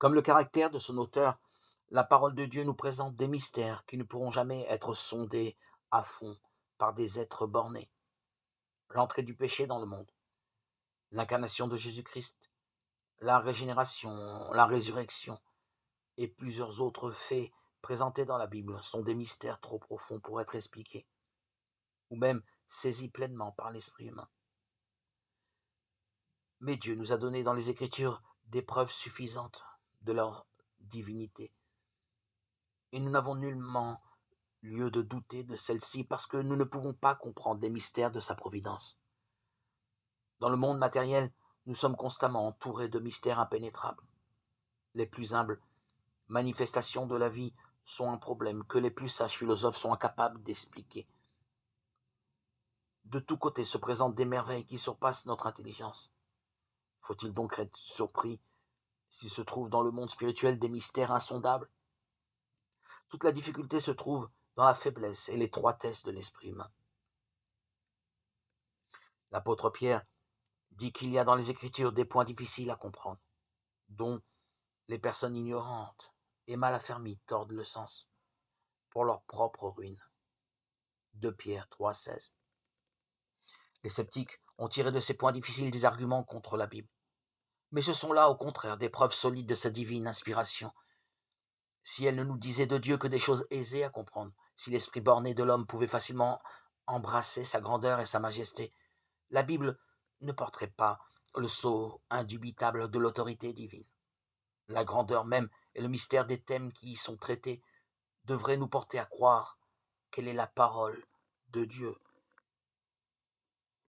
Comme le caractère de son auteur, la parole de Dieu nous présente des mystères qui ne pourront jamais être sondés à fond par des êtres bornés. L'entrée du péché dans le monde, l'incarnation de Jésus-Christ, la régénération, la résurrection et plusieurs autres faits présentés dans la Bible sont des mystères trop profonds pour être expliqués ou même saisis pleinement par l'esprit humain. Mais Dieu nous a donné dans les Écritures des preuves suffisantes de leur divinité et nous n'avons nullement lieu de douter de celle-ci parce que nous ne pouvons pas comprendre les mystères de sa providence. Dans le monde matériel, nous sommes constamment entourés de mystères impénétrables. Les plus humbles manifestations de la vie sont un problème que les plus sages philosophes sont incapables d'expliquer. De tous côtés se présentent des merveilles qui surpassent notre intelligence. Faut-il donc être surpris s'il se trouve dans le monde spirituel des mystères insondables? Toute la difficulté se trouve dans la faiblesse et l'étroitesse de l'esprit humain. L'apôtre Pierre dit qu'il y a dans les Écritures des points difficiles à comprendre, dont les personnes ignorantes et mal affermies tordent le sens pour leur propre ruine. 2 Pierre 3,16. Les sceptiques ont tiré de ces points difficiles des arguments contre la Bible. Mais ce sont là, au contraire, des preuves solides de sa divine inspiration. Si elle ne nous disait de Dieu que des choses aisées à comprendre, si l'esprit borné de l'homme pouvait facilement embrasser sa grandeur et sa majesté, la Bible ne porterait pas le sceau indubitable de l'autorité divine. La grandeur même et le mystère des thèmes qui y sont traités devraient nous porter à croire qu'elle est la parole de Dieu